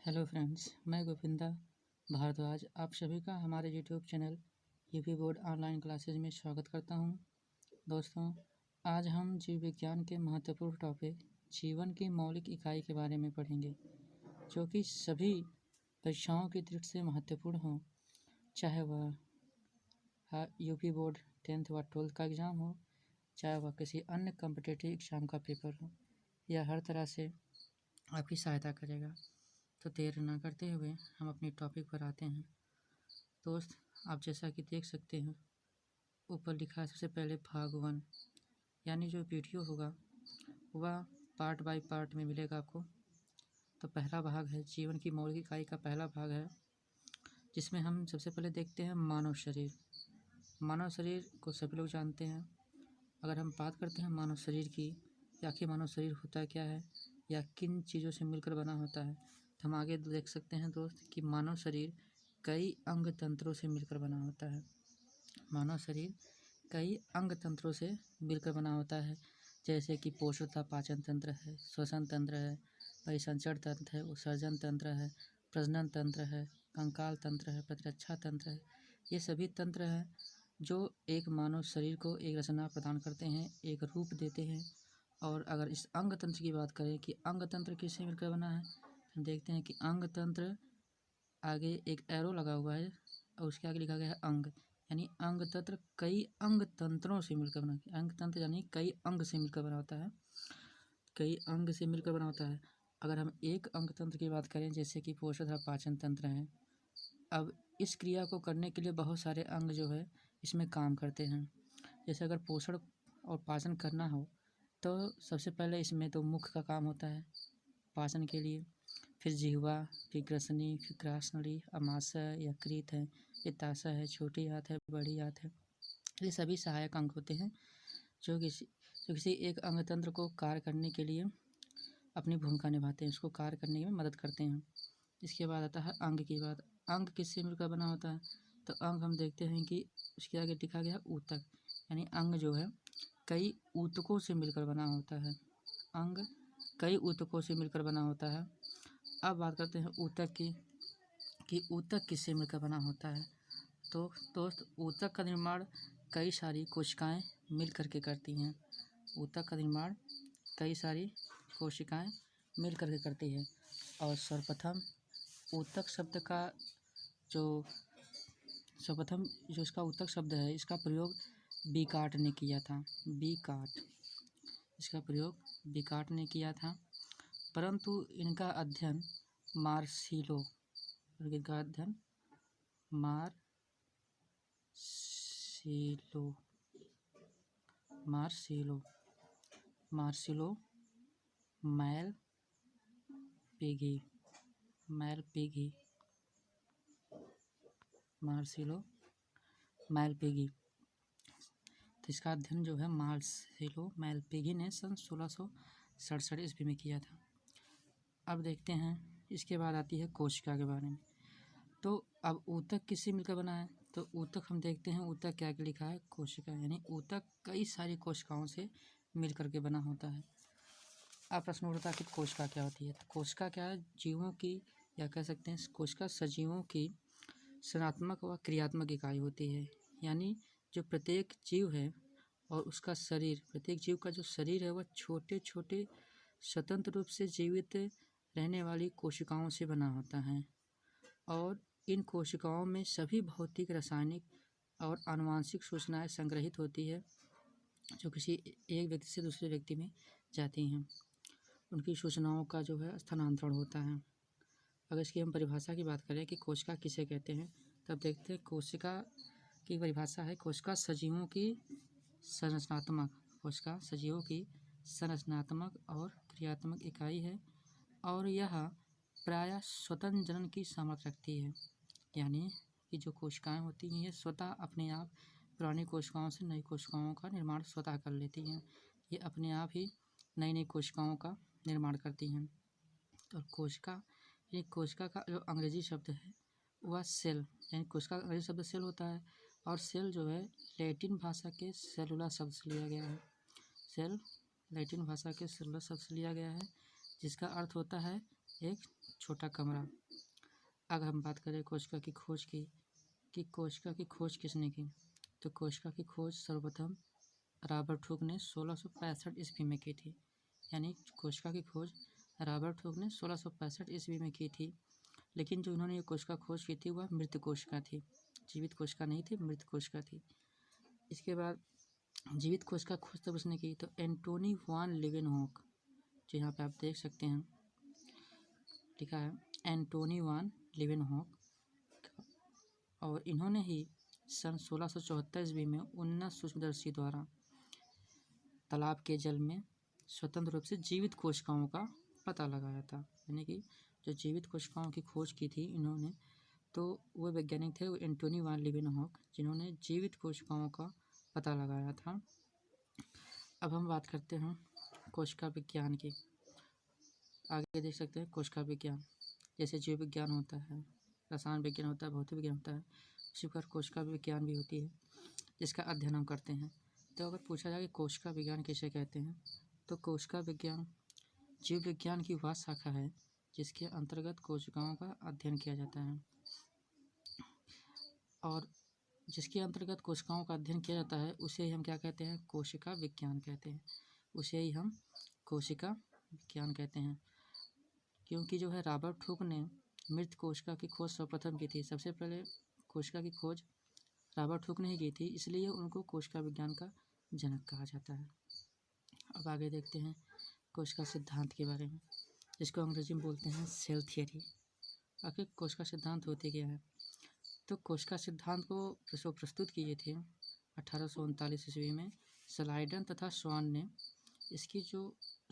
Hello friends, मैं गोविंदा भारद्वाज आप सभी का हमारे YouTube channel UP board online classes में स्वागत करता हूं। दोस्तों, आज हम जीव विज्ञान के महत्वपूर्ण टॉपिक जीवन की मौलिक इकाई के बारे में पढ़ेंगे, जो कि सभी परीक्षाओं की दृष्टि से महत्वपूर्ण हो, चाहे वह यूपी बोर्ड 10th व 12th का एग्ज़ाम हो, चाहे वह किसी अन्य कॉम्पिटिटिव एग्ज़ाम का पेपर हो। यह हर तरह से आपकी सहायता करेगा। तो देर ना करते हुए हम अपने टॉपिक पर आते हैं। दोस्त, आप जैसा कि देख सकते हैं, ऊपर लिखा है सबसे पहले भाग 1, यानी जो वीडियो होगा वह पार्ट बाय पार्ट में मिलेगा आपको। तो पहला भाग है जीवन की मौलिक इकाई का पहला भाग है, जिसमें हम सबसे पहले देखते हैं मानव शरीर। मानव शरीर को सभी लोग जानते हैं। अगर हम बात करते हैं मानव शरीर की, आखिर मानव शरीर होता क्या है या किन चीज़ों से मिलकर बना होता है, तो हम आगे देख सकते हैं दोस्त कि मानव शरीर कई अंग तंत्रों से मिलकर बना होता है। मानव शरीर कई अंग तंत्रों से मिलकर बना होता है, जैसे कि पोषण तथा पाचन तंत्र है, श्वसन तंत्र है, परिसंचरण तंत्र है, उत्सर्जन तंत्र है, प्रजनन तंत्र है, कंकाल तंत्र है, प्रतिरक्षा तंत्र है। ये सभी तंत्र हैं जो एक मानव शरीर को एक रचना प्रदान करते हैं, एक रूप देते हैं। और अगर इस अंग तंत्र की बात करें कि अंग तंत्र किससे मिलकर बना है, हम देखते हैं कि अंग तंत्र आगे एक एरो लगा हुआ है और उसके आगे लिखा गया है अंग, यानी अंग तंत्र कई अंग तंत्रों से मिलकर बना। अंग तंत्र यानी कई अंग से मिलकर बना होता है, कई अंग से मिलकर बना होता है। अगर हम एक अंग तंत्र की बात करें, जैसे कि पोषण तथा पाचन तंत्र है, अब इस क्रिया को करने के लिए बहुत सारे अंग जो है इसमें काम करते हैं। जैसे अगर पोषण और पाचन करना हो तो सबसे पहले इसमें तो मुख का काम होता है पाचन के लिए, फिर जिह्वा, फिर ग्रसनी, फिर ग्रासनली, अमाशय, यकृत है, पित्ताशय है, छोटी आंत है, बड़ी आंत है। ये सभी सहायक अंग होते हैं जो किसी एक अंग तंत्र को कार्य करने के लिए अपनी भूमिका निभाते हैं, उसको कार्य करने में मदद करते हैं। इसके बाद आता है अंग की बात। अंग किससे मिलकर बना होता है, तो अंग हम देखते हैं कि उसके आगे लिखा गया ऊतक, यानी अंग जो है कई ऊतकों से मिलकर बना होता है। अंग कई ऊतकों से मिलकर बना होता है। अब बात करते हैं ऊतक की कि ऊतक किससे मिलकर बना होता है। तो दोस्त, ऊतक का निर्माण कई सारी कोशिकाएं मिल करके करती हैं। ऊतक का निर्माण कई सारी कोशिकाएं मिल करके करती है। और सर्वप्रथम ऊतक शब्द का सर्वप्रथम जो इसका ऊतक शब्द है, इसका प्रयोग बीकार्ट ने किया था। इसका प्रयोग बीकार्ट ने किया था, परंतु इनका अध्ययन मार्सिलो मैलपेगी, तो इसका अध्ययन जो है मार्सिलो मैलपेगी ने सन 1667 ईस्वी में किया था। अब देखते हैं, इसके बाद आती है कोशिका के बारे में। तो अब ऊतक किससे मिलकर बना है, तो ऊतक हम देखते हैं, ऊतक क्या लिखा है, कोशिका, यानी ऊतक कई सारी कोशिकाओं से मिल करके बना होता है। अब प्रश्न उठता है कि कोशिका क्या होती है। तो कोशिका क्या है, जीवों की, या कह सकते हैं कोशिका सजीवों की संरचनात्मक व क्रियात्मक इकाई होती है। यानी जो प्रत्येक जीव है और उसका शरीर, प्रत्येक जीव का जो शरीर है वह छोटे छोटे स्वतंत्र रूप से जीवित रहने वाली कोशिकाओं से बना होता है। और इन कोशिकाओं में सभी भौतिक, रासायनिक और आनुवंशिक सूचनाएं संग्रहित होती है, जो किसी एक व्यक्ति से दूसरे व्यक्ति में जाती हैं। उनकी सूचनाओं का जो है स्थानांतरण होता है। अगर इसकी हम परिभाषा की बात करें कि कोशिका किसे कहते हैं, तब देखते हैं कोशिका की परिभाषा है, कोशिका सजीवों की संरचनात्मक और क्रियात्मक इकाई है और यह प्रायः स्वतंत्र जनन की सामर्थ्य रखती है। यानी कि जो कोशिकाएं होती हैं ये स्वतः अपने आप पुरानी कोशिकाओं से नई कोशिकाओं का निर्माण स्वतः कर लेती हैं। ये अपने आप ही नई नई कोशिकाओं का निर्माण करती हैं। तो कोशिका का जो अंग्रेजी शब्द है वह सेल, यानी कोशिका का अंग्रेजी शब्द सेल होता है, और सेल जो है लैटिन भाषा के सेलुला शब्द से लिया गया है। सेल लैटिन भाषा के सेलुला शब्द से लिया गया है, जिसका अर्थ होता है एक छोटा कमरा। अगर हम बात करें कोशिका की खोज की कि कोशिका की खोज किसने की, तो कोशिका की खोज सर्वप्रथम रॉबर्ट हुक ने 1665 ईस्वी में की थी। यानी कोशिका की खोज रॉबर्ट हुक ने 1665 ईस्वी में की थी। लेकिन जो उन्होंने ये कोशिका खोज की थी वह मृत कोशिका थी, जीवित कोशिका नहीं थी, मृत कोशिका थी। इसके बाद जीवित कोशिका खोज तब उसने की तो एंटोनी वान लीवेनहॉक, जो यहाँ पे आप देख सकते हैं लिखा है एंटोनी वान लीवेनहॉक, और इन्होंने ही सन 1674 ईस्वी में उन्नत सूक्ष्मदर्शी द्वारा तालाब के जल में स्वतंत्र रूप से जीवित कोशिकाओं का पता लगाया था। यानी कि जो जीवित कोशिकाओं की खोज की थी इन्होंने, तो वो वैज्ञानिक थे वो एंटोनी वान लीवेनहॉक, जिन्होंने जीवित कोशिकाओं का पता लगाया था। अब हम बात करते हैं कोशिका विज्ञान की। आगे देख सकते हैं कोशिका विज्ञान, जैसे जीव विज्ञान होता है, रसायन विज्ञान होता है, भौतिक विज्ञान होता है, उसी प्रकार कोशिका विज्ञान भी होती है जिसका अध्ययन हम करते हैं। तो अगर पूछा जाए कि कोशिका विज्ञान किसे कहते हैं, तो कोशिका विज्ञान जीव विज्ञान की वह शाखा है जिसके अंतर्गत कोशिकाओं का अध्ययन किया जाता है, और जिसके अंतर्गत कोशिकाओं का अध्ययन किया जाता है उसे ही हम क्या कहते हैं, कोशिका विज्ञान कहते हैं। उसे ही हम कोशिका विज्ञान कहते हैं, क्योंकि जो है रॉबर्ट हुक ने मृत कोशिका की खोज सर्वप्रथम की थी। सबसे पहले कोशिका की खोज रॉबर्ट हुक ने ही की थी, इसलिए उनको कोशिका विज्ञान का जनक कहा जाता है। अब आगे देखते हैं कोशिका सिद्धांत के बारे में, जिसको अंग्रेजी में बोलते हैं सेल थियरी। आखिर कोशिका सिद्धांत होती क्या है, तो कोशिका सिद्धांत को जो प्रस्तुत किए थे 1839 ईस्वी में स्लाइडन तथा स्वान ने। इसकी जो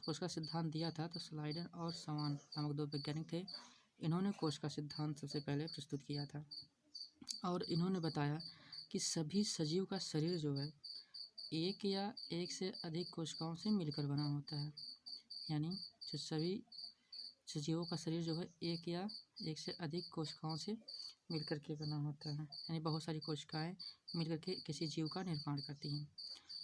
कोशिका सिद्धांत दिया था, तो स्लाइडन और स्वान नामक दो वैज्ञानिक थे, इन्होंने कोशिका सिद्धांत सबसे पहले प्रस्तुत किया था। और इन्होंने बताया कि सभी सजीव का शरीर जो है एक या एक से अधिक कोशिकाओं से मिलकर बना होता है। यानी जो सभी सजीवों का शरीर जो है एक या एक से अधिक कोशिकाओं से मिलकर के बना होता है, यानी बहुत सारी कोशिकाएं मिलकर के किसी जीव का निर्माण करती हैं।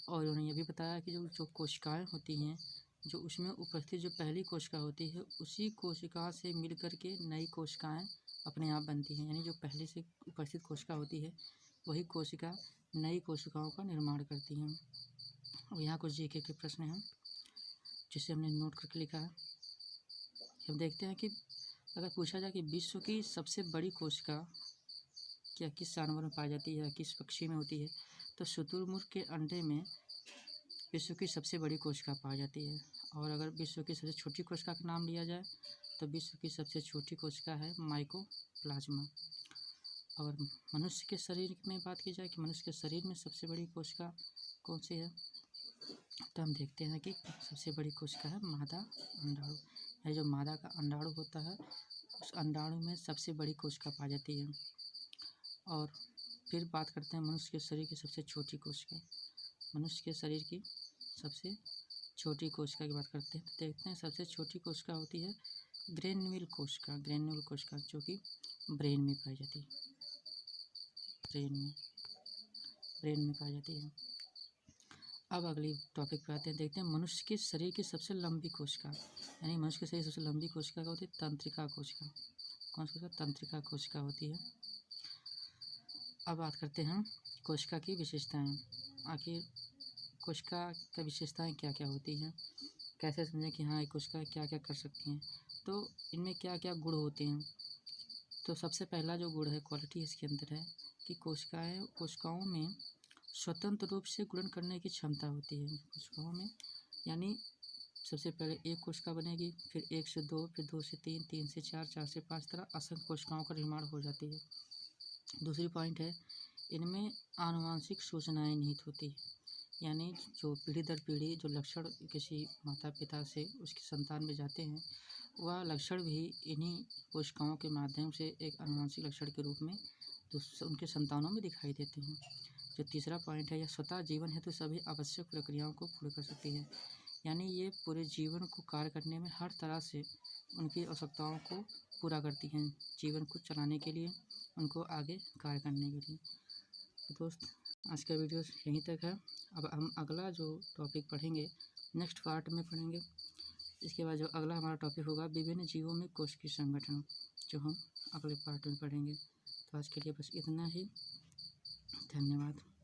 और उन्होंने ये भी बताया कि जो कोशिकाएं होती हैं, जो उसमें उपस्थित जो पहली कोशिका होती है उसी कोशिका से मिलकर के नई कोशिकाएं अपने आप बनती हैं। यानी जो पहले से उपस्थित कोशिका होती है वही कोशिका नई कोशिकाओं का निर्माण करती हैं। अब यहाँ कुछ जीके के प्रश्न हैं जिसे हमने नोट करके लिखा है। हम देखते हैं कि अगर पूछा जाए कि विश्व की सबसे बड़ी कोशिका क्या किस जानवर में पाई जाती है, किस पक्षी में होती है, तो शुतुरमुर्ग के अंडे में विश्व की सबसे बड़ी कोशिका पाई जाती है। और अगर विश्व की सबसे छोटी कोशिका का नाम लिया जाए तो विश्व की सबसे छोटी कोशिका है माइकोप्लाज्मा। और मनुष्य के शरीर में बात की जाए कि मनुष्य के शरीर में सबसे बड़ी कोशिका कौन सी है, तो हम देखते हैं कि सबसे बड़ी कोशिका है मादा अंडाणु। यानी जो मादा का अंडाणु होता है उस अंडाणु में सबसे बड़ी कोशिका पाई जाती है। और फिर बात करते हैं मनुष्य के शरीर की सबसे छोटी कोशिका। मनुष्य के शरीर की सबसे छोटी कोशिका की बात करते हैं तो देखते हैं सबसे छोटी कोशिका होती है ग्रेन्यूल कोशिका। ग्रेन्यूल कोशिका जो कि ब्रेन में पाई जाती है, ब्रेन में पाई जाती है। अब अगली टॉपिक पे आते हैं, देखते हैं मनुष्य के शरीर की सबसे लंबी कोशिका। यानी मनुष्य के शरीर की सबसे लंबी कोशिका क्या होती है, तंत्रिका कोशिका। कौन सी कोशिका, तंत्रिका कोशिका होती है। अब बात करते हैं कोशिका की विशेषताएं। आखिर कोशिका की विशेषताएं क्या क्या होती हैं, कैसे समझें कि हाँ ये कोशिका क्या क्या कर सकती हैं, तो इनमें क्या क्या गुण होते हैं। तो सबसे पहला जो गुण है, क्वालिटी इसके अंदर है कि कोशिकाओं में स्वतंत्र रूप से गुणन करने की क्षमता होती है कोशिकाओं में। यानी सबसे पहले एक कोशिका बनेगी, फिर 1 से 2, फिर 2 से 3, 3 से 4, 4 से 5, तरह असंख्य कोशिकाओं का निर्माण हो जाती है। दूसरी पॉइंट है, इनमें आनुवांशिक सूचनाएं निहित होती है। यानी जो पीढ़ी दर पीढ़ी जो लक्षण किसी माता पिता से उसकी संतान में जाते हैं, वह लक्षण भी इन्हीं कोशिकाओं के माध्यम से एक आनुवांशिक लक्षण के रूप में उनके संतानों में दिखाई देते हैं। जो तीसरा पॉइंट है, यह स्वतः जीवन हेतु सभी आवश्यक प्रक्रियाओं को पूर्ण कर सकती है। यानी ये पूरे जीवन को कार्य करने में हर तरह से उनकी आवश्यकताओं को पूरा करती हैं, जीवन को चलाने के लिए, उनको आगे कार्य करने के लिए। तो दोस्त आज का वीडियो यहीं तक है। अब हम अगला जो टॉपिक पढ़ेंगे नेक्स्ट पार्ट में पढ़ेंगे इसके बाद जो अगला हमारा टॉपिक होगा विभिन्न जीवों में कोशिकीय संगठन, जो हम अगले पार्ट में पढ़ेंगे। तो आज के लिए बस इतना ही। धन्यवाद।